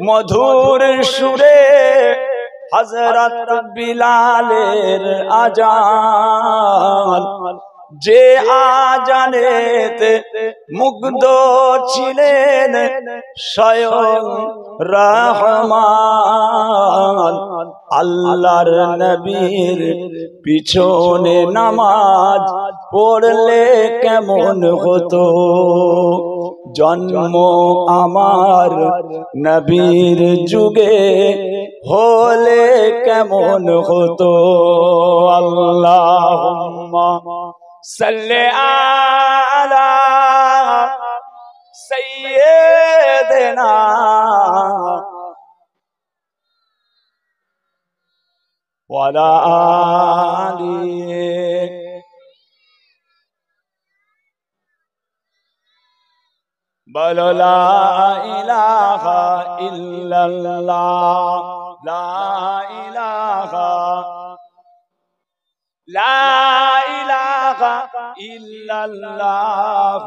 মধুর সুরে হযরত বিলালের আজান, যে আজানেতে মুগ্ধ ছিলেন স্বয়ং রহমান। আল্লাহর নবীর পিছনে নামাজ পড়লে কেমন হতো, জন্ম আমার নবীর যুগে হলে কেমন হতো। আল্লাহুম্মা সাল্লি আলা সাইয়্যিদিনা ওয়া আলা আলিহি বলো লা ইলাহা ইল্লাল্লাহ, লা ইলাহা ইল্লাল্লাহ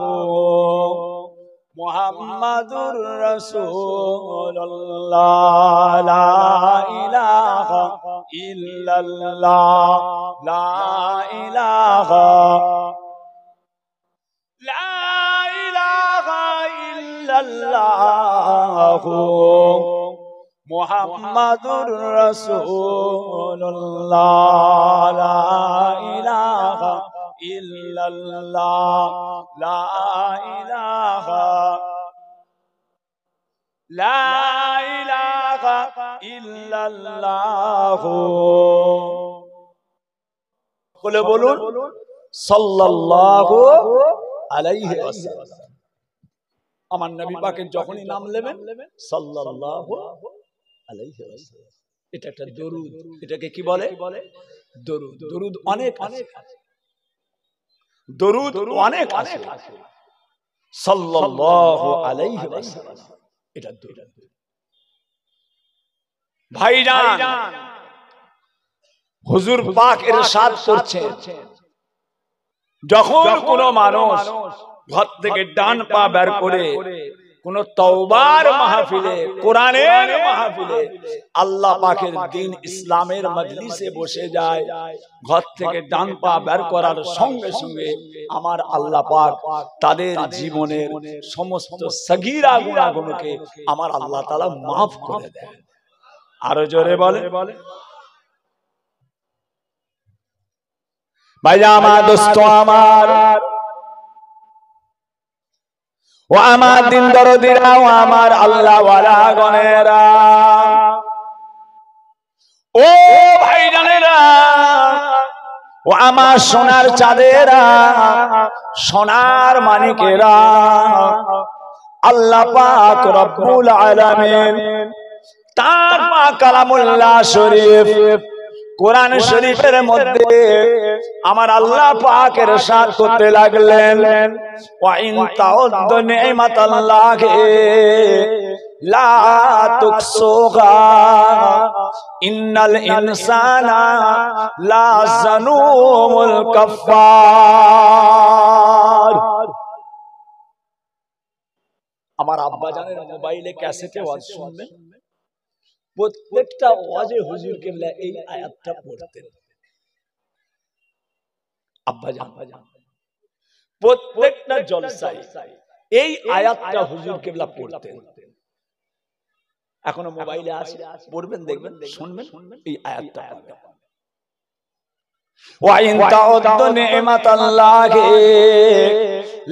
মুহাম্মাদুর রাসূলুল্লাহ, লা ইলাহা ইল্লাল্লাহ, লা ইলাহা মুহাম্মাদুর রাসূলুল্লাহ, লা ইলাহা ইল্লাল্লাহ, লা ইলাহা ইল্লাল্লাহ। বলে বলুন সাল্লাল্লাহু আলাইহি ওয়াসাল্লাম। আমার নবী পাকের যখনই নাম নেবেন সাল্লাল্লাহু আলাইহি ওয়াসাল্লাম, এটা একটা দরুদ। এটাকে কি বলে? দরুদ। দরুদ অনেক আছে, দরুদ অনেক আছে। সাল্লাল্লাহু আলাইহি ওয়াসাল্লাম এটা দরুদ। ভাইজান, হুজুর পাক ইরশাদ করছেন, যখন কোন মানুষ ঘর থেকে ডান পা বের করে কোন তওবার মাহফিলে, কোরআনের মাহফিলে, আল্লাহ পাকের দ্বীন ইসলামের মজলিসে বসে যায়, ঘর থেকে ডান পা বের করার সঙ্গে সঙ্গে আমার আল্লাহ পাক তাদের জীবনের সমস্ত সগীরা গুনাহগুলোকে আমার আল্লাহ তাআলা মাফ করে দেন। আরো জোরে বলে। ভাইয়া আমার, দোস্ত আমার, ও আমার দিন দরদিরা, ও আমার আল্লাহ ওয়ালা গনেরা, ও ভাইজানেরা, ও আমার সোনার চাঁদেরা, সোনার মানিকেরা, আল্লাহ পাক রব্বুল আলামিন তার পাক কালামুল্লাহ শরীফ কোরআন শরীফের মধ্যে আমার আল্লাহ পাক ইরশাদ করতে লাগলেন, ওয়া ইন তাউদ্দু নি'মাতাল্লাহি লা তুকসুহা ইন্নাল ইনসানা লা যালুমুল কাফফার। আমার আব্বা জানেন মোবাইলে ক্যাসেটে ওয়াজ শুনবেন, প্রত্যেকটা ওয়াজে হুজুর কেবলা এই আয়াতটা পড়তেন। আব্বা জান প্রত্যেকটা জলসায় এই আয়াতটা হুজুর কেবলা পড়তেন। এখনো মোবাইলে আছে, পড়বেন, দেখবেন, শুনবেন, এই আয়াতটা পাবেন। ওয়া ইন তাউদ্দু নি'মাতাল্লাহি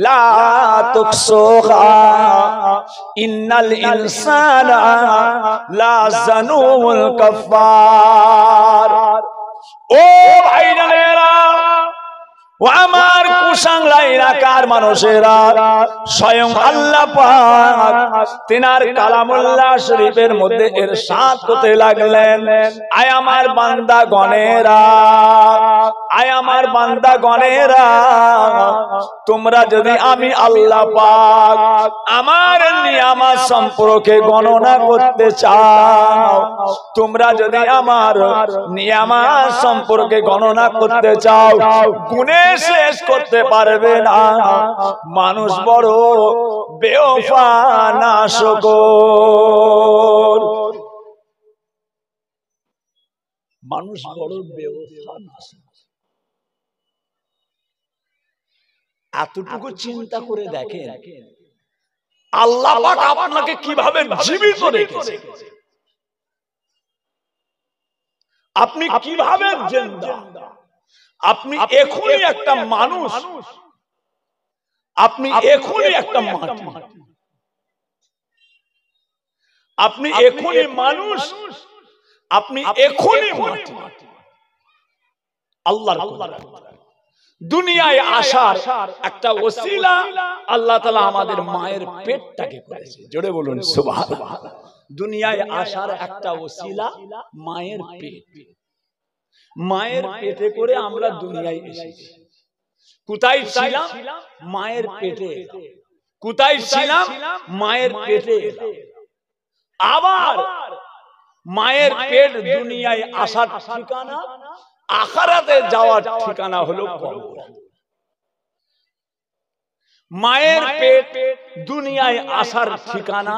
লা তুকসুহা ইন্নাল ইনসানা লা যালুমুল কাফফার। ও ভাইজানেরা, ও আমার কুশাংলা এলাকার মানুষেরা, স্বয়ং আল্লাহ পাক তিনার কালামুল্লাহ শরীফের মধ্যে ইরশাদ করতে লাগলেন, আয় আমার বান্দা গণেরা, আয় আমার বান্দা গণেরা, তোমরা যদি আমি আল্লাহ পাক আমার নিয়ামত সম্পর্কে গণনা করতে চাও, তোমরা যদি আমার নিয়ামত সম্পর্কে গণনা করতে চাও, গুণে শেষ করতে পারবে না। মানুষ বড় বেওফা নাশক। মানুষ বড় বেওফা না। এতটুকু চিন্তা করে দেখেন আল্লাহ পাক আপনাকে কিভাবে জীবিত রেখেছে, আপনি কিভাবে জিন্দা। আপনি এখনই একটা মানুষ, আপনি এখনই একটা মাটি, আপনি এখনই মানুষ, আপনি এখনই মাটি। আল্লাহর দুনিয়ায় আসার একটা ওসিলা আল্লাহ তাআলা আমাদের মায়ের পেটটাকে করেছে। জোরে বলুন সুবহানাল্লাহ। দুনিয়ায় আসার একটা ওসিলা মায়ের পেট। মায়ের পেটে করে আমরা দুনিয়ায় এসেছি। কোথায় ছিলাম? মায়ের পেটে। কোথায় ছিলাম? মায়ের পেটে। আবার মায়ের পেট দুনিয়ায় আসার ঠিকানা, আখিরাতে যাওয়ার ঠিকানা হলো কবর। মায়ের পেট দুনিয়ায় আসার ঠিকানা,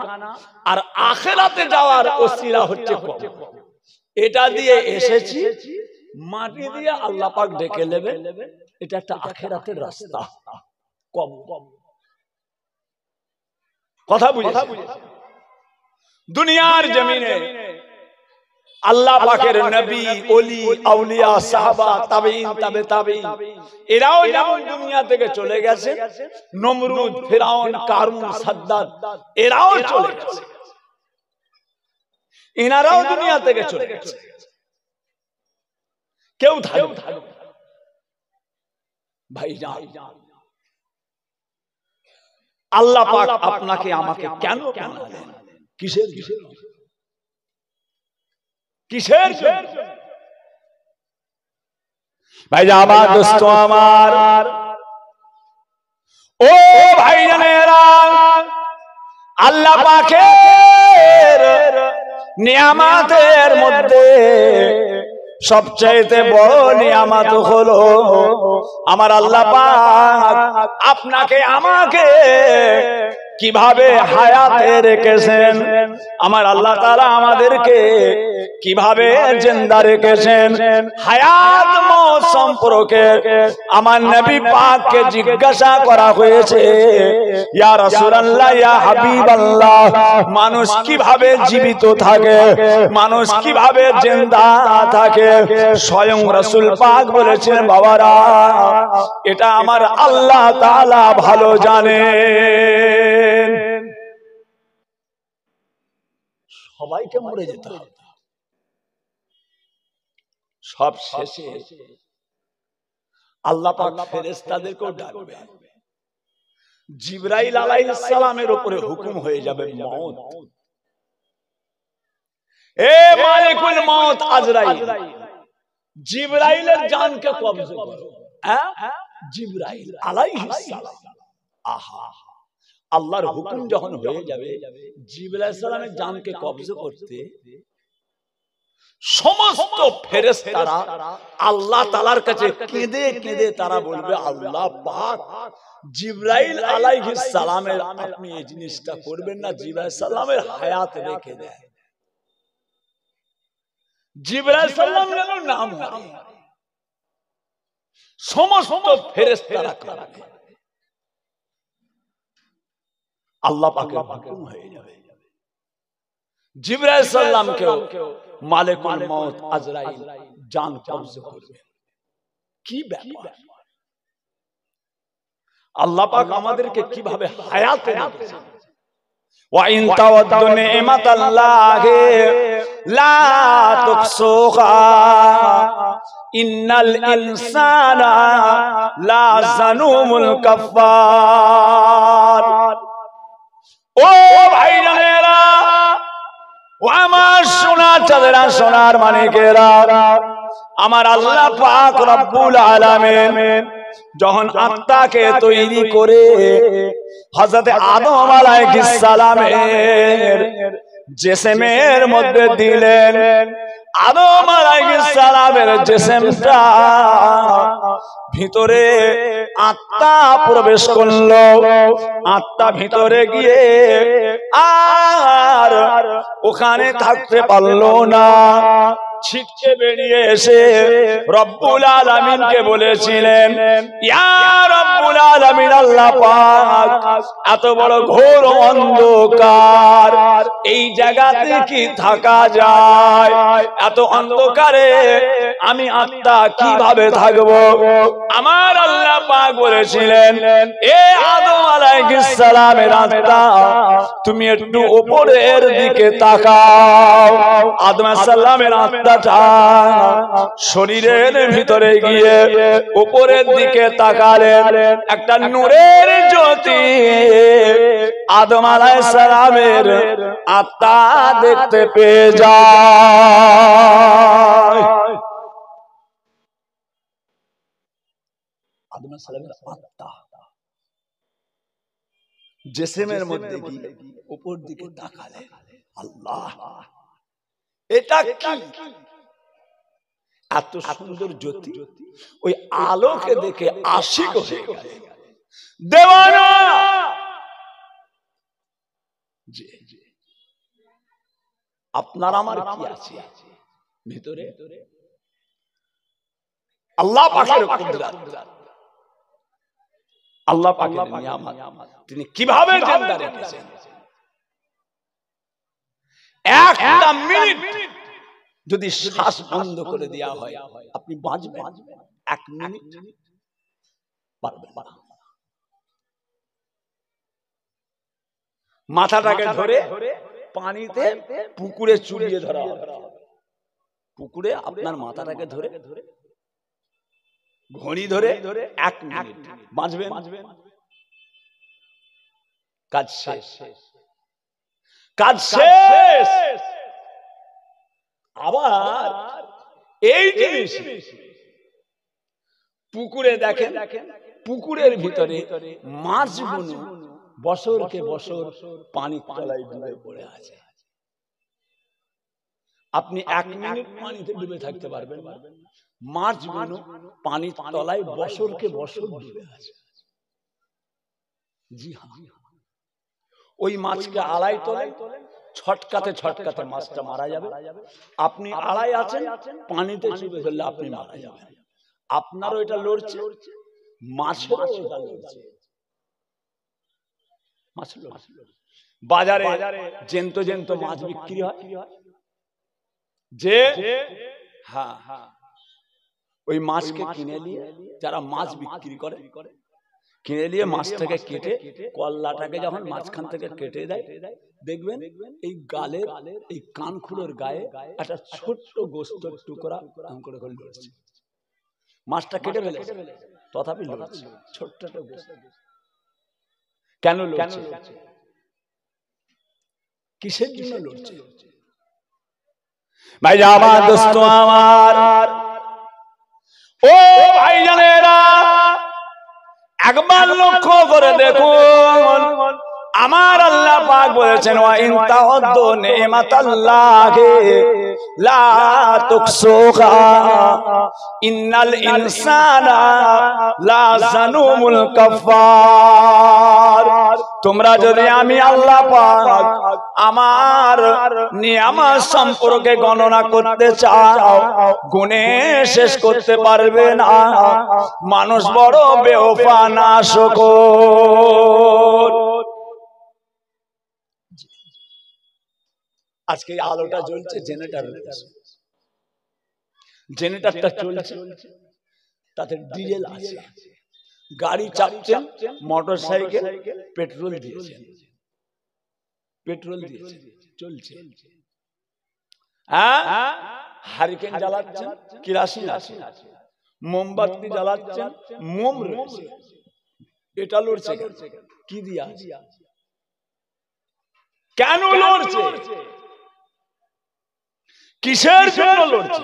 আর আখিরাতে যাওয়ার ওসিলা হচ্ছে কবর। এটা দিয়ে এসেছি, মাটি দিয়ে আল্লাহ পাক ডেকে নেবে। এটা একটা আখিরাতের রাস্তা, কবর। কথা বুঝেছেন? দুনিয়ার জমিনে আল্লাহ পাকের নবী, ওলি, আউলিয়া, সাহাবা, তাবেঈন, তাবে তাবেঈন এরাও যেমন দুনিয়া থেকে চলে গেছে, নমরুদ, ফিরাউন, কারুন, সাদ্দাত এরাও চলে গেছে, এনারাও দুনিয়া থেকে চলে গেছে। কেউ থাকবে ভাইজান। আল্লাহ পাক আপনাকে আমাকে কেন বানালেন? কিসের কিসের ভাইজান? আমার দোস্ত আমার, ও ভাইজানেরা, আল্লাহ পাকের নিয়ামতের মধ্যে সবচেয়ে বড় নিয়ামত হলো আমার আল্লাহ পাক আপনাকে আমাকে কিভাবে হায়াতে রেখেছেন, আমার আল্লাহ তাআলা আমাদেরকে কিভাবে জিন্দা রেখেছেন। হায়াত মওত সম্পর্কে আমার নবী পাককে জিজ্ঞাসা করা হয়েছে, ইয়া রাসূলুল্লাহ, ইয়া হাবিবাল্লাহ, মানুষ কিভাবে জীবিত থাকে, মানুষ কিভাবে জিন্দা থাকে? স্বয়ং রাসূল পাক বলেছেন, বাবারা, এটা আমার আল্লাহ তাআলা ভালো জানেন। সবাইকে মরে যেতে হবে, সব শেষে আল্লাহ পাক ফেরেশতাদেরকেও ডাকবে। জিবরাইল আলাইহিস সালামের উপরে হুকুম হয়ে যাবে মওত। এ মালিকুল মওত আজরাইল, জিবরাইলের জানকে কবজা করো। জিবরাইল আলাইহিস সালাম, আহা, আল্লাহর হুকুম যখন হয়ে যাবে জিবরাইল আলাইহিস সালামের জানকে কবজা করতে, সমস্ত ফেরেশতারা আল্লাহ তাআলার কাছে কেঁদে কেঁদে তারা বলবে, আল্লাহ পাক, জিবরাইল আলাইহিস সালামের আপনি এই জিনিসটা করবেন না, জিবরাইল সালামের হায়াত রেখে দেন। জিবরাইল সালাম যেন নাম হয়, সমস্ত ফেরেশতারা কাঁদবে। আল্লাহ পাকের হুকুম হয়ে যাবে, জিবরাইল সালামকেও মালিকুল মওত আজরাইল জান কবজ করবে। কি ব্যাপার! আল্লাহ পাক আমাদেরকে কিভাবে হায়াতে রেখেছেন। ওয়া ইন তাওয়াদ্দু নি'মাতাল্লাহি লা তুকসুহা ইন্নাল ইনসানা লা জানুমুল কাফফার। ও ভাইজানেরা, ও আমার সোনা চাঁদেরা, সোনার মানিকেরা, আমার আল্লাহ পাক রব্বুল আলামিন যখন আত্মাকে তৈরি করে হযরত আদম আলাইহিস সালামের জিসমের মধ্যে দিলেন, আদম আলাইহিস সালামের জিসমটা ভিতরে আত্মা প্রবেশ করলো। আত্মা ভিতরে গিয়ে আর ওখানে থাকতে পারলো না, ছিটকে বেরিয়ে এসে রব্বুল আলামিনকে বলেছিলেন, ইয়া রব্বুল আলামিন, আল্লাহ পাক, এত বড় ঘোর অন্ধকার, এই জায়গাতে কি থাকা যায়? এত অন্ধকারে আমি আত্মা কিভাবে থাকবো? আমার আল্লাহ পাক বলেছিলেন, এ আদম আলাইহিস সালামের আত্মা, তুমি একটু উপরের দিকে তাকাও। আদম আলাইহিস সালামের আত্মাটা শরীরের ভিতরে গিয়ে উপরের দিকে তাকালেন, একটা নূরের জ্যোতি আদম আলাইহিস সালামের আত্মা দেখতে পেয়ে যায়। আদম আলাইহিস সালামের আত্মা জিসমের মধ্যে গিয়ে উপর দিকে তাকালেন, আল্লাহ, এটা কি? এত সুন্দর জ্যোতি, ওই আলোকে দেখে আশিক হয়ে গেলেন, দেওয়ানা। আপনার আমার কি আছে ভিতরে? আল্লাহ পাকের কুদরত, আল্লাহ পাকের নিয়ামত, তিনি কিভাবে জিন্দা রেখেছেন। একটা মিনিট যদি শ্বাস বন্ধ করে দেওয়া হয়, আপনি বাঁচবেন? এক মিনিট পারবেন না। মাথাটাকে ধরে পানিতে পুকুরে চুবিয়ে ধরা হবে, পুকুরে আপনার মাথাটাকে ধরে ঘড়ি ধরে এক মিনিট বাঁচবেন? কাজ শেষ, কাজ শেষ। আবার এই জিনিস পুকুরে দেখেন, পুকুরের ভিতরে মাছগুলো বছরকে বছর পানি তলায় ডুবে পড়ে আছে। আপনি এক মিনিট পানিতে ডুবে থাকতে পারবেন না, মাছগুলো পানি তলায় বছরকে বছর ডুবে আছে। জি হ্যাঁ, ওই মাছকে আড়াই তোলে, ছটকাতে ছটকাতে মাছটা মারা যাবে। আপনি আড়াই আছেন, পানিতে চুবে ফেললে আপনি মারা যাবেন। আপনারও এটা লড়ছে, মাছেরও এটা লড়ছে। বাজারে জেন্ত জেন্ত মাছ বিক্রি হয়, যে হ্যাঁ ওই মাছকে কিনে নিয়ে যারা মাছ বিক্রি করে, কিনে নিয়ে মাছটাকে কেটে কল্লাটাকে যখন মাঝখান থেকে কেটে দেয়, দেখবেন এই গালের এই কানখুলোর গায়ে একটা ছোট্ট গোস্তের টুকরা করে লড়ছে। মাছটা কেটে ফেলেছে, তথাপি লড়ছে, ছোট্ট একটা গোস্ত। কেন লড়ছে? কিসের জন্য লড়ছে? ভাই আমার দোস্ত আমার, ও ভাইজানেরা, একবার লক্ষ্য করে দেখুন, আমার আল্লাহ পাক বলেছেন, ওয়া ইন তাউদ্দু নি'মাতাল্লাহি লা তুহসুহা ইন্নাল ইনসানা লা যালুমুল কাফার। তোমরা যদি আমি আল্লাহ পাক আমার নিয়ামত সম্পর্কে গণনা করতে চাও, গুণে শেষ করতে পারবে না। মানুষ বড় বেওফা নাশকর। আজকে আলোটা জ্বলছে, জেনারেটরটা চলছে, তাতে ডিজেল আছে। গাড়ি চাপছেন, মোটর সাইকেল পেট্রোল দিয়েছেন, চলছে। হারিকেন জ্বালাচ্ছেন, কেরোসিন আছে, মোমবাতি জ্বালাচ্ছেন, মোম রয়েছে। এটা লড়ছে কি দিয়া? কেন লড়ছে? কিসের জন্য লড়ছে?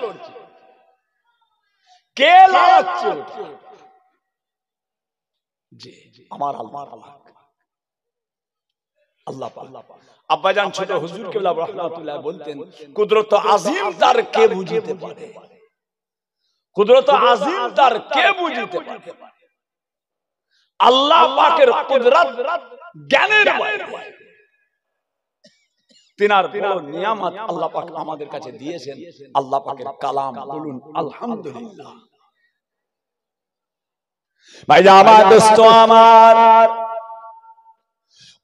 কে লড়ছে? জি আমার আল্লাহ পাক। আব্বাজান ছোট হুজুর কেবলা রাহমাতুল্লাহ বলতেন, কুদরত আজিম তার কে বুঝিতে পারে, কুদরত আজিম তার কে বুঝিতে পারে। আল্লাহ পাকের কুদরত জ্ঞানের বাইরে। তিনার বড় নিয়ামত আল্লাহ পাক আমাদের কাছে দিয়েছেন আল্লাহ পাকের কালাম। বলুন আলহামদুলিল্লাহ। ভাইজান আমার, দোস্ত আমার,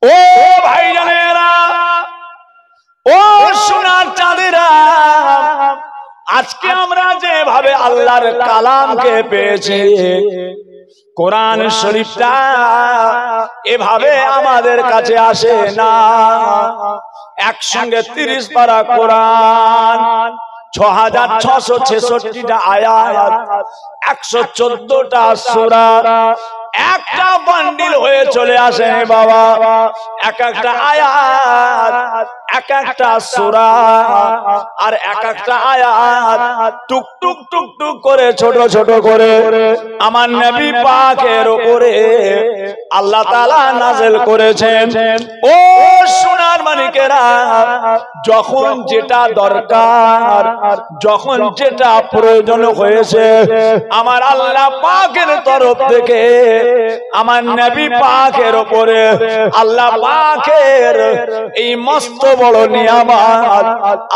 ও ভাইজানেরা, ও সোনার চাঁদেরা, আজকে আমরা যেভাবে আল্লাহর কালামকে পেয়েছি, কোরআন শরীফটা এভাবে আমাদের কাছে আসে না। একসঙ্গে 30 পারা কোরআন, 6666টা আয়াত, 114টা সূরা, একটা বান্ডিল হয়ে চলে আসে বাবা। এক একটা আয়াত, এক একটা সূরা, আর এক একটা আয়াত টুক টুক টুক টুক করে ছোট ছোট করে আমার নবী পাকের উপরে আল্লাহ তাআলা নাযিল করেছেন। ও সোনার মানিকেরা, যখন যেটা দরকার, যখন যেটা প্রয়োজন হয়েছে, আমার আল্লাহ পাকের তরফ থেকে আমার নবী পাকের উপরে আল্লাহ পাকের এই মস্ত বড় নিয়ামত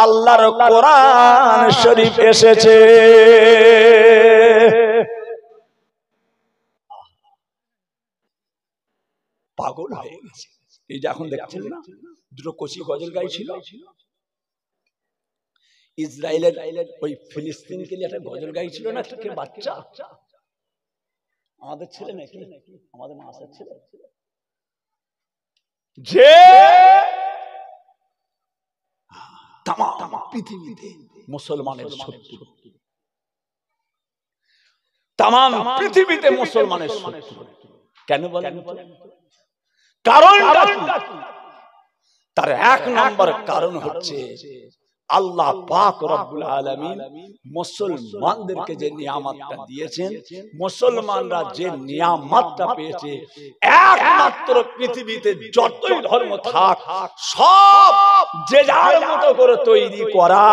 আল্লাহর কোরআন শরীফ এসেছে। পাগল হয়ে গেছে। এই যে এখন দেখছেন না, দুটো কচি গজল গাইছিল, ইসরায়েলের ওই ফিলিস্তিনকে নিয়ে একটা গজল গাইছিল না, একটা বাচ্চা, আমাদের ছেলে নাকি, আমাদের মাসার ছেলে, যে তামাম পৃথিবীতে মুসলমানের শত্রু, তামাম পৃথিবীতে মুসলমানের শত্রু। কেন বলেন? কারণটা কি? তার এক নম্বর কারণ হচ্ছে আল্লাহ পাক রব্বুল আলামিন মুসলমানদেরকে যে নিয়ামতটা দিয়েছেন, মুসলমানরা যে নিয়ামতটা পেয়েছে, একমাত্র পৃথিবীতে যতই ধর্ম থাক সব যে যার মতো করে তৈরি করা,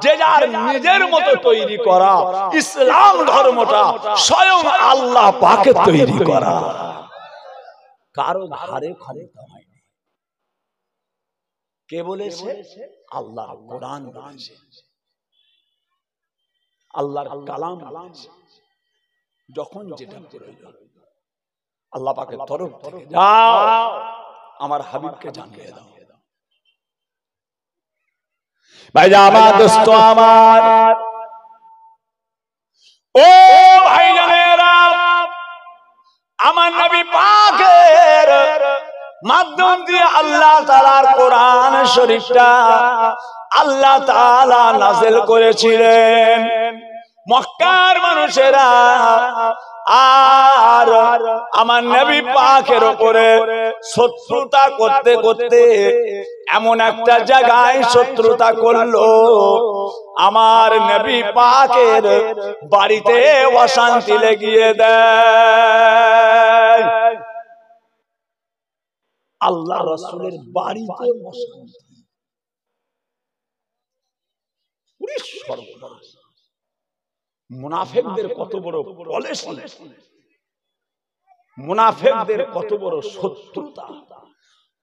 যে যার নিজের মতো তৈরি করা। ইসলাম ধর্মটা স্বয়ং আল্লাহ পাকের তৈরি করা, কারো ধারে ক্ষমতা হয়। কে বলেছে? আল্লাহর কোরআন বলেছে, আল্লাহর কালাম বলেছে। যখন যেটা প্রয়োজন আল্লাহ পাকের তরফ থেকে, যাও আমার হাবিবকে জানিয়ে দাও। ভাইজান আমার, দোস্ত আমার, ও ভাইজানেরা, আমার নবী পাকের মাধ্যম দিয়ে আল্লাহ তাআলার কোরআন শরীফটা আল্লাহ তাআলা নাযিল করেছিলেন। মক্কার মানুষেরা আর আমার নবী পাকের উপরে শত্রুতা করতে করতে এমন একটা জায়গায় শত্রুতা করলো, আমার নবী পাকের বাড়িতে অশান্তি লেগিয়ে দেয়। আল্লাহ রাসূলের বাড়িতে অশান্তি, পুরো সর্বনাশ। মুনাফিকদের কত বড় পলিসি, মুনাফিকদের কত বড় শত্রুতা,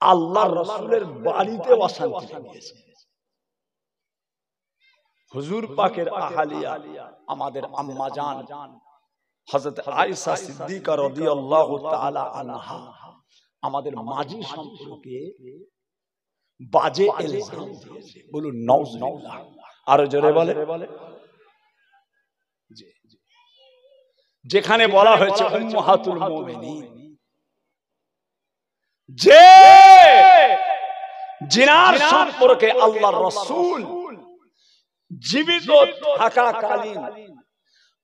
আল্লাহর রাসূলের বাড়িতে অশান্তি লাগিয়েছে। হুজুর পাকের আহলিয়া, আমাদের আম্মা জান হযরত আয়েশা সিদ্দিকা রাদিয়াল্লাহু তাআলা আনহা আমাদের মাঝি সম্পর্কে বাজে ইলজাম দিয়েছে। বলুন নাউজুবিল্লাহ। আরো জোরে বলে। যেখানে বলা হয়েছে উম্মাহাতুল মুমিনিন, যে জিনার সম্পর্কে আল্লাহর রাসূল জীবিত থাকাকালীন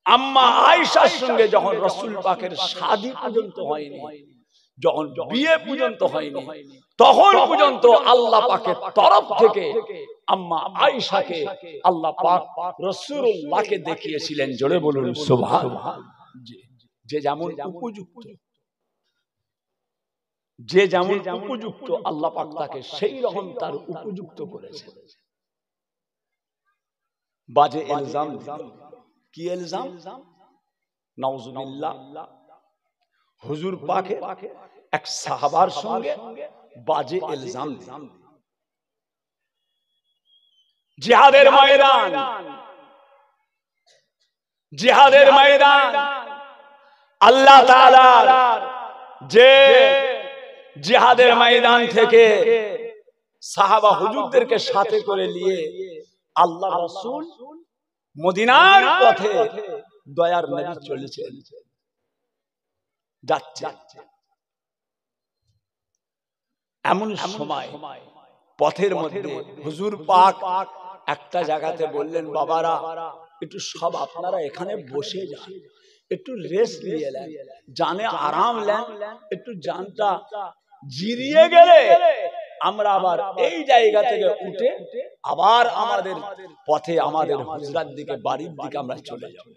আম্মা আয়েশার সঙ্গে যখন রাসূল পাকের শাদী পর্যন্ত হয়নি, যখন বিয়ে পর্যন্ত হয়নি, তখন পর্যন্ত আল্লাহ পাকের তরফ থেকে আম্মা আয়েশাকে আল্লাহ পাক রাসূলুল্লাহকে দেখিয়েছিলেন। জোরে বলুন সুবহানাল্লাহ। যে যেমন উপযুক্ত, যে যেমন উপযুক্ত আল্লাহ পাক তাকে সেই রকম তার উপযুক্ত করেছেন। বাজে ইলজাম দিল। কি ইলজাম? নাউজুবিল্লাহ। হুজুর পাকে এক সাহাবার সঙ্গে বাজে ইলজাম দিল। জিহাদের ময়দান, জিহাদের ময়দান আল্লাহ তাআলা যে জিহাদের ময়দান থেকে সাহাবা হুজুরদেরকে সাথে করে নিয়ে আল্লাহ রাসূল মদিনার পথে দয়ার নবী চলেছেন, যাচ্ছে। এমন সময় পথের মধ্যে হুজুর পাক একটা জায়গাতে বললেন, বাবারা একটু সব আপনারা এখানে বসে যান, একটু রেস্ট নিয়ে নেন, জানে আরাম নেন, একটু জানটা জিরিয়ে গেলে আমরা আবার এই জায়গা থেকে উঠে আবার আমাদের পথে আমাদের হুজরার দিকে বাড়ির দিকে আমরা চলে যাব।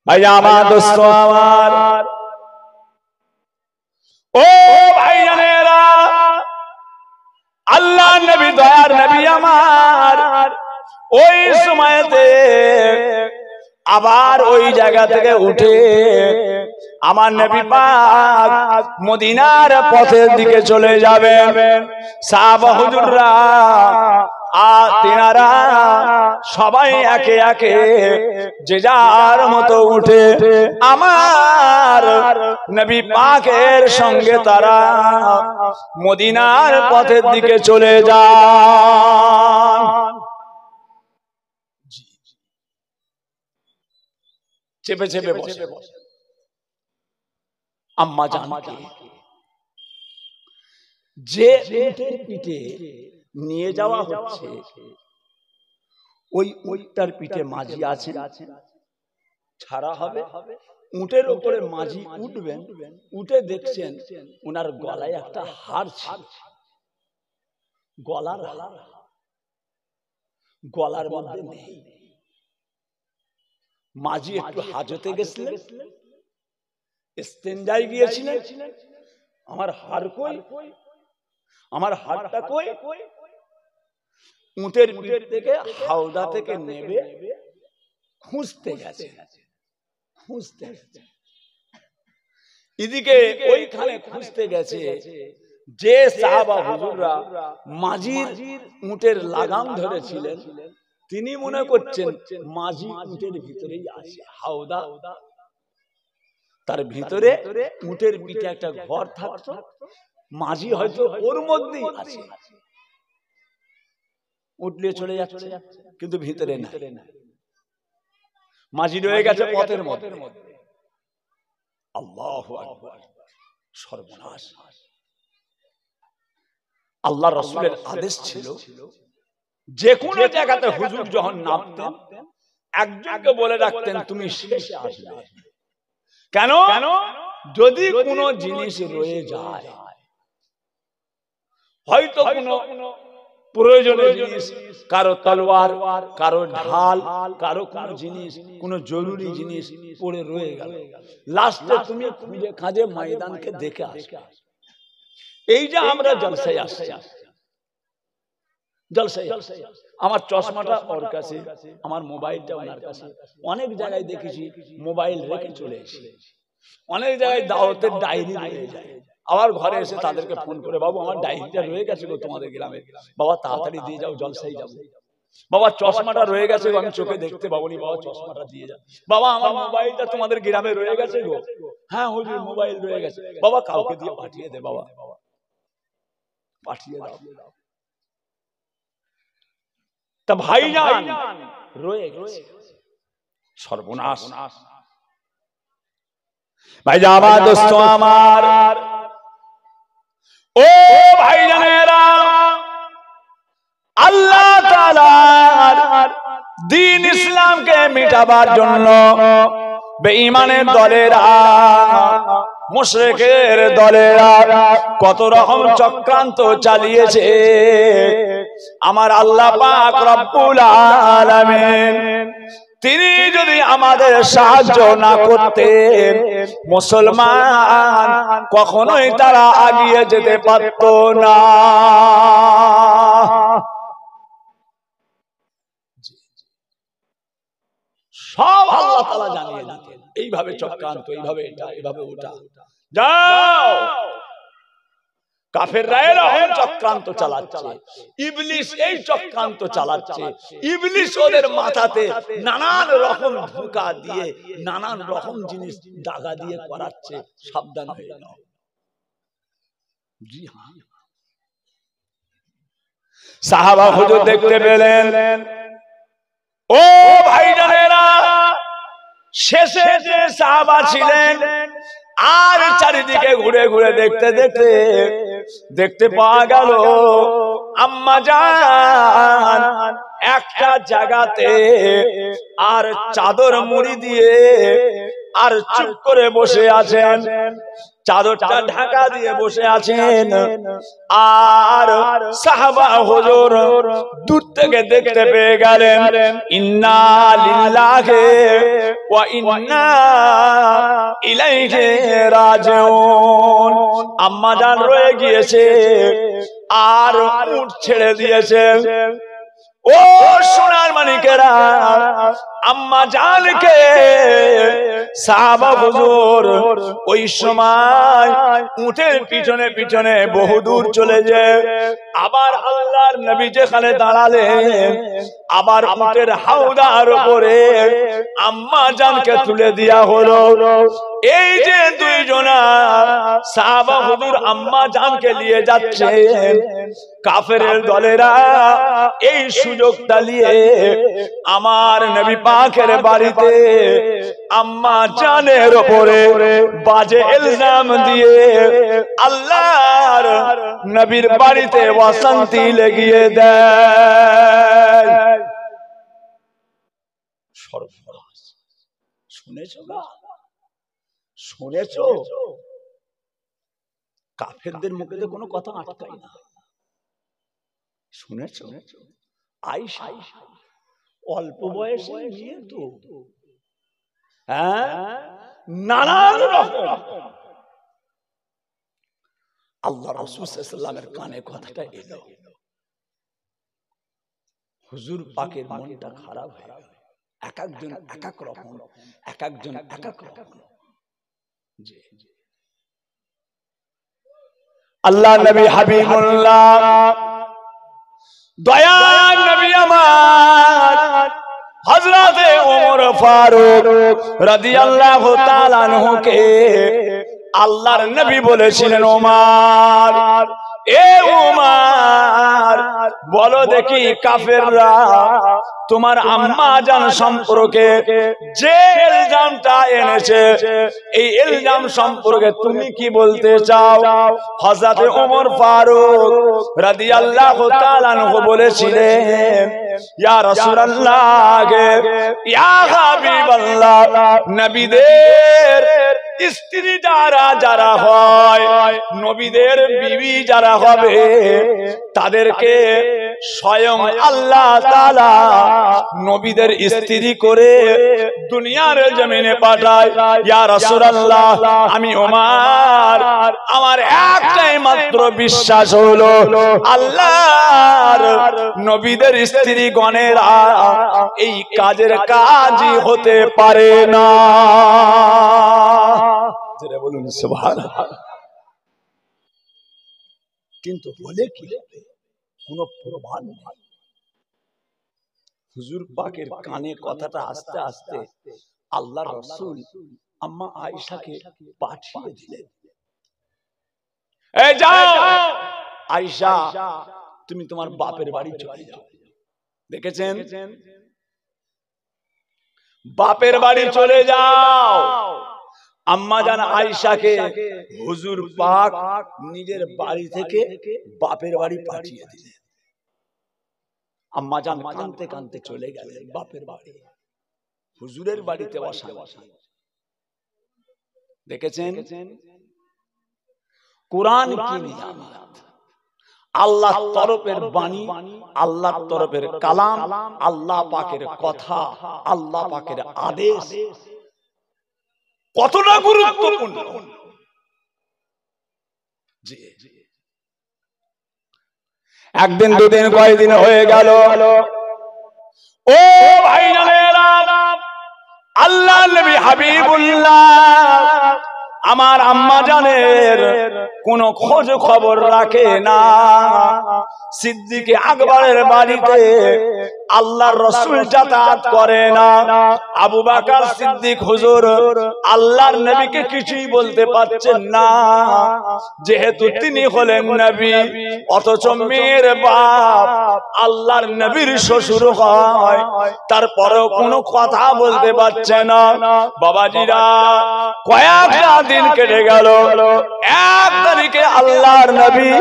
ভাই আমার দোস্ত আমার, ও ভাইজানেরা, আল্লাহ নবী দয়ার নবী আমার ওই সময়তে আবার ওই জায়গা থেকে উঠে আমার নবী পাক মদিনার পথের দিকে চলে যাবেন। সাহাবা হুজুররা আর তিনারা সবাই একে একে যে যার মতো উঠে আমার নবী পাকের সঙ্গে তারা মদিনার পথের দিকে চলে যান। চেপে চেপে বসে আম্মা জানকে যে উটের পিঠে নিয়ে যাওয়া হচ্ছে, ওই উটটার পিঠে মাঝি আছেন, ছাড়া হবে, উটের উপরে মাঝি উঠবেন, উঠে দেখছেন ওনার গলায় একটা হার ছিল, গলার মধ্যে নেই। মাঝি একটু হাজতে গেছিলেন, ইস্তেঞ্জায় গিয়েছিলেন, আমার হার কই, আমার হারটা কই? উটের পিঠ থেকে হাওদা থেকে নেবে খুঁজতে গেছে, খুঁজতে গেছে। এদিকে ওইখানে খুঁজতে গেছে, যে সাহাবা হুজুররা মাঝির উটের লাগাম ধরেছিলেন, তিনি মনে করছেন মাঝি উটের ভিতরেই আছে, হাওদা তার ভিতরে উটের পিঠে একটা ঘর থাকতো, মাঝি হয়তো ওর মধ্যেই আছে, উঠলে চলে যাচ্ছে, কিন্তু ভিতরে না, মাঝি রয়ে গেছে পথের মধ্যে। আল্লাহু আকবার, সর্বনাশ। আল্লাহ রাসূলের আদেশ ছিল যে কোনো জায়গাতে হুজুর যখন নামতেন একজনকে বলে রাখতেন তুমি শেষে আসবে। কেন? যদি কোনো জিনিস রয়ে যায়, হয়তো কোনো প্রয়োজনীয় জিনিস, কারো তলোয়ার, কারো ঢাল, কারো কোনো জিনিস, কোনো জরুরি জিনিস পড়ে রয়ে গেল, লাস্টে তুমি খুঁজে খাজে ময়দানকে দেখে আসবে। এই যে আমরা জলসায় আসছি, জলসায় আমার চশমাটা ওর কাছে, আমার মোবাইলটা ওনার কাছে, অনেক জায়গায় দেখেছি মোবাইল রেখে চলে এসে, অনেক জায়গায় দাওয়াতের ডায়েরি রয়ে যায়, আবার ঘরে এসে তাদেরকে ফোন করে, বাবু আমার ডায়েরিটা রয়ে গেছে গো তোমাদের গ্রামে, বাবা তাড়াতাড়ি দিয়ে যাও, জলসায় যাবো। বাবা চশমাটা রয়ে গেছে গো, আমি চোখে দেখতে পাবনি, বাবা চশমাটা দিয়ে যাও। বাবা আমার মোবাইলটা তোমাদের গ্রামে রয়ে গেছে গো। হ্যাঁ হুজুর মোবাইল রয়ে গেছে। বাবা কাউকে দিয়ে পাঠিয়ে দে, বাবা পাঠিয়ে দাও। তা ভাইজান রয়ে গেছে, সর্বনাশ। ভাইজান আমার দোস্ত আমার, ও ভাইজানেরা, আল্লাহ তাআলার দ্বীন ইসলামকে মিটাবার জন্য বেঈমানের দলেরা, মুশরিকের দলেরা কত রকম চক্রান্ত চালিয়েছে। আমার আল্লাহ পাক রব্বুল আলামিন তিনি যদি আমাদের সাহায্য না করতেন, মুসলমান কখনোই তারা এগিয়ে যেতে পারত না। সব আল্লাহ তাআলা জানিয়ে দিতেন, এইভাবে চক্রান্ত, এইভাবে এটা, এইভাবে ওটা, যাও কাফেররা এরকম চক্রান্ত চালাচ্ছে, ইবলিস এই চক্রান্ত চালাচ্ছে। ইবলিস ওদের মাথাতে নানান রকম ধোঁকা দিয়ে নানান রকম জিনিস দাগা দিয়ে করাচ্ছে, সাবধান হয়ে নাও। জি হ্যাঁ, সাহাবা হুজুর দেখতে পেলেন, ও ভাইজানেরা, শেষে যে সাহাবা ছিলেন আর চারিদিকে ঘুরে ঘুরে দেখতে দেখতে দেখতে পাওয়া গেল আম্মা জান একটা জায়গাতে আর চাদর মুড়ি দিয়ে আর চুপ করে বসে আছেন, চাদরটা ঢাকা দিয়ে বসে আছেন। আর সাহাবা হুজুর দূর থেকে দেখতে পেয়ে গেলেন, ইন্না লিল্লাহি ওয়া ইন্না ইলাইহি রাজিউন। আম্মা জান রয়ে গিয়েছে আর উট ছেড়ে দিয়েছে। ও সোনার মানিকেরা, আম্মা জানকে সাহাবা হুজুর ওই সময় উটের পিছনে পিছনে বহুদূর চলে যায়। আবার আল্লাহর নবী যেখানে দাঁড়ালেন, আবার উটের হাওদার উপরে আম্মা জানকে তুলে দেয়া হলো। এই যে দুইজনা সাহাবা হুজুর আম্মা জানকে নিয়ে যাচ্ছেন, কাফেরের দলেরা এই সুযোগটা নিয়ে আমার নবী পাকের বাড়িতে আম্মা জানের উপরে বাজে ইলজাম দিয়ে আল্লাহর নবীর বাড়িতে অশান্তি লেগিয়ে দেয়। সর্বনাশ! শুনেছো না? শুনেছো? কাফেরদের মুখে তো কোনো কথা আটকায় না। শুনেছো? আয়েশা অল্প বয়সে মেয়ে তো, হ্যাঁ, নানান রকম। আল্লাহ রাসূল সাল্লাল্লাহু আলাইহি ওয়াসাল্লামের কানে কথাটা এলো, হুজুর পাকের মনটা খারাপ হয়ে গেল। এক একজন এক এক রকম, এক একজন এক এক রকম। জি, আল্লাহ নবী হাবিবুল্লাহ দয়ার নবী আমার হযরতে ওমর ফারুক রাদিয়াল্লাহু তাআলা আনহুকে আল্লাহর নবী বলেছিলেন, ওমর, এ ওমর, বলো দেখি কাফেররা তোমার আম্মা জান সম্পর্কে যে ইলজামটা এনেছে, এই ইলজাম সম্পর্কে তুমি কি বলতে চাও? হযরতে ওমর ফারুক রাদিয়াল্লাহু তাআলা আনহু বলেছিলেন, ইয়া রাসূলুল্লাহ, ইয়া হাবিবাল্লাহ, নবীদের স্ত্রী যারা যারা হয়, নবীদের বিবি যারা হবে, তাদেরকে স্বয়ং আল্লাহ তাআলা নবীদের স্ত্রী করে দুনিয়ার জমিনে পাঠায়। ইয়া রাসূলুল্লাহ, আমি ওমর, আমার একটাই মাত্র বিশ্বাস হলো আল্লাহর নবীদের স্ত্রী গণেরা এই কাজের কাজই হতে পারে না। যেটা বলুন সুবহানাল্লাহ। কিন্তু বলে কি কোন প্রমাণ নেই। হুজুর পাকের কানে কথাটা আস্তে আস্তে আল্লাহর রাসূল আম্মা আয়েশাকে পাঠিয়ে দিলেন, এই যাও আয়েশা, তুমি তোমার বাপের বাড়ি চলে যাও। দেখেছেন, বাপের বাড়ি চলে যাও। আম্মা জান আয়েশাকে হুজুর পাক নিজের বাড়ি থেকে বাপের বাড়ি পাঠিয়ে দিলেন। আম্মা জান কাঁদতে কাঁদতে চলে গেলেন বাপের বাড়ি, হুজুরের বাড়িতে অশান্তি। দেখেছেন, কোরআন কি নিয়ামত! আল্লাহর তরফের বাণী, আল্লাহর তরফের কালাম, আল্লাহ পাকের কথা, আল্লাহ পাকের আদেশ কতটা গুরুত্বপূর্ণ। জি, একদিন দুদিন কয়েকদিন হয়ে গেল, ও ভাইজানেরা, আল্লাহ নবী হাবিবুল্লাহ আমার আম্মা জানের কোনো খোঁজ খবর রাখে না। সিদ্দিক আকবরের বাড়িতে আল্লাহর রাসূল যাতায়াত করে না। আবু বকর সিদ্দিক হুজুর আল্লাহর নবীকে কিছুই বলতে পারছেন না, যেহেতু তিনি হলেন নবী, অথচ মেয়ের বাপ আল্লাহর নবীর শ্বশুর হয়, তারপরেও কোনো কথা বলতে পারছে না। বাবাজিরা, কয়েকটা দিন কেটে গেল। 1 তারিখে আল্লাহর নবী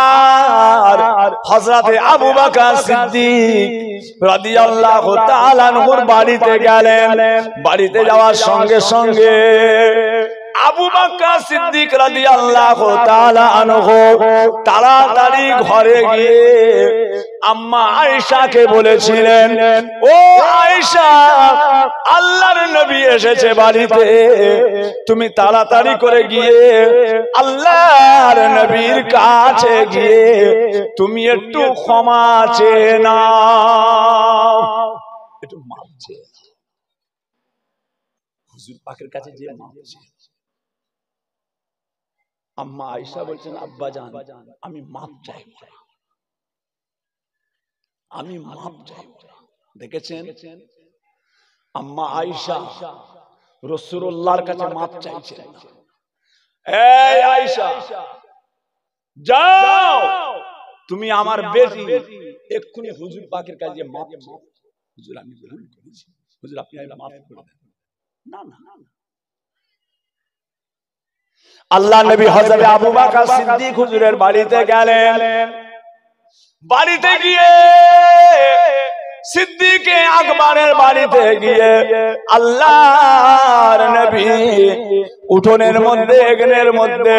আর হযরতে আবু বকর সিদ্দিক রাদিয়াল্লাহু তাআলা আনহুর বাড়িতে গেলেন। বাড়িতে যাওয়ার সঙ্গে সঙ্গে আবু বকর সিদ্দিক রাদিয়াল্লাহু তাআলা আনহু তাড়াতাড়ি ঘরে গিয়ে আম্মা আয়েশাকে বলেছিলেন, ও আয়েশা, আল্লাহর নবী এসেছে বাড়িতে, তুমি তাড়াতাড়ি করে গিয়ে আল্লাহর নবীর কাছে গিয়ে তুমি একটু ক্ষমা চেয়ে নাও, একটু মাপ চেয়ে নাও। হুজুর পাকের কাছে যে মাপ চেয়ে, আম্মা আয়েশা বলছেন, আব্বা জান, আমি মাপ চাইব, আমি মাপ চাইব। দেখেছেন আম্মা আয়েশা রাসূলুল্লাহর কাছে মাপ চাইছেন। এই আয়েশা, যাও, তুমি আমার বেটি, এক্ষুনি হুজুর পাকের কাছে মাপ চাও। হুজুর আমি ভুল করেছি, হুজুর আপনি আমাকে মাফ করে দেন। না না, আল্লাহ নবী হযরত আবু বকর সিদ্দিক হুজুরের বাড়িতে গেলেন। বাড়িতে গিয়ে সিদ্দিক আকবরের বাড়িতে গিয়ে আল্লাহর নবী উঠোনের মধ্যে এগনের মধ্যে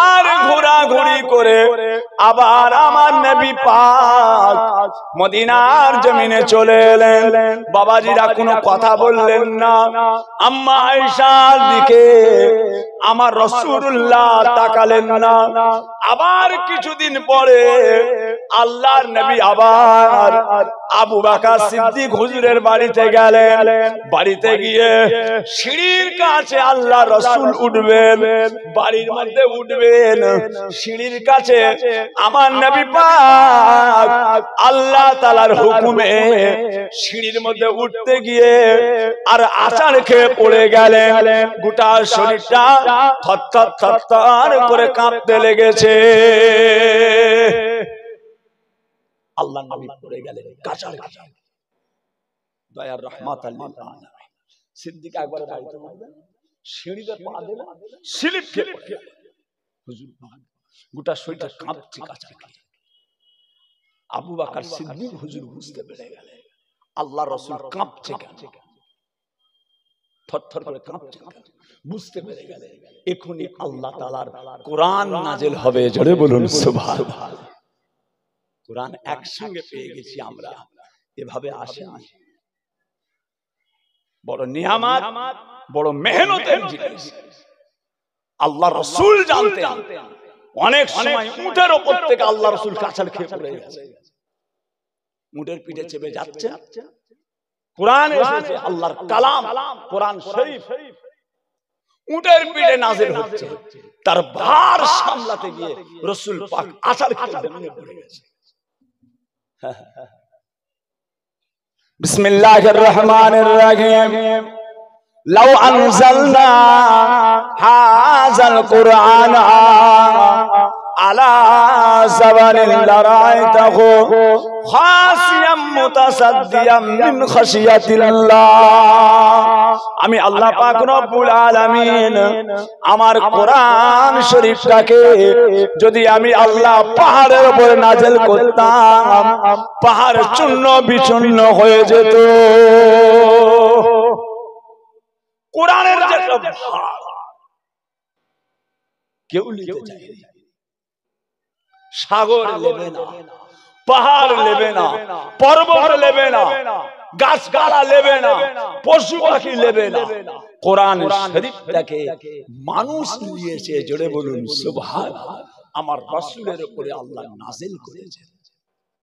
আর ঘোরাঘুরি করে আবার আমার নবী পাক মদিনার জমিনে চলে এলেন। বাবাজিরা কোনো কথা বললেন না। আম্মা আয়েশার দিকে আমার রাসূলুল্লাহ তাকালেন না। আবার কিছুদিন পরে আল্লাহর নবী আবার আবু বকর সিদ্দিক হুজুরের বাড়িতে গেলেন। বাড়িতে গিয়ে সিঁড়ির কাছে আল্লাহর রাসূল উঠবেন, বাড়ির মধ্যে উঠবেন, সিঁড়ির কাছে আমার নবী পাক আল্লাহ তাআলার হুকুমে সিঁড়ির মধ্যে উঠতে গিয়ে আর আছাড় খেয়ে পড়ে গেলেন। গোটা শরীরটা থরথর থরথর করে কাঁপতে লেগেছে। আল্লাহ নবী পড়ে গেলেন কাঁচার কাঁচা। দয়ার রহমাতাল লিল আলামিন। সিদ্দিক আকবর বাড়িতে উঠলেন, সিঁড়িতে পা দিলেন, স্লিপ খেয়ে পড়ে গেলেন। হুজুর গোটা শরীরটা কাঁপছে কাঁচা খেয়ে। আবু বকর সিদ্দিক হুজুর বুঝতে পেরে গেলেন আল্লাহর রাসূল কাঁপছে কেন, থরথর করে কাঁপছে কেন, বুঝতে পেরে গেলেন এখনি আল্লাহ তাআলার কোরআন নাজিল হবে। জোরে বলুন সুবহানাল্লাহ। কোরআন একসঙ্গে পেয়ে গেছি আমরা, এভাবে আসেনি। বড় নিয়ামত, বড় মেহনতের জিনিস। আল্লাহ রাসূল জানতেন অনেক সময় উটের উপর থেকে আল্লাহ রাসূল কাঁচাল খেয়ে পড়ে গেছে। উটের পিঠে চেপে যাচ্ছে, কোরআন এসেছে, আল্লাহর কালাম কোরআন শরীফ উটের পিঠে নাজিল হচ্ছে, তার ভার সামলাতে গিয়ে রাসূল পাক কাঁচাল খেয়ে জমিনে পড়ে গেছে। বিসমিল্লাহির রহমানির রহিম। লাউ আনজালনা হাযাল কুরআন আলা যাবানিল লারাইতাহু খাসিয়াম মুতাসাদ্দিয়াম মিন খাশিয়াতিল্লাহ। আমি আল্লাহ পাক রব্বুল আলামিন আমার কোরআন শরীফটাকে যদি আমি আল্লাহ পাহাড়ের উপর নাযিল করতাম, পাহাড় চূর্ণ বিচূর্ণ হয়ে যেত। কোরআনের যে ভার কেউ নিতে চায় না। সাগর নেবে না, পাহাড় নেবে না, পর্বত নেবে না, গাছপালা নেবে না, পশু পাখি নেবে না। কোরআন শরীফটাকে মানুষ নিয়েছে। জোরে বলুন সুবহানাল্লাহ। আমার রাসূলের উপরে আল্লাহ নাযিল করেছেন।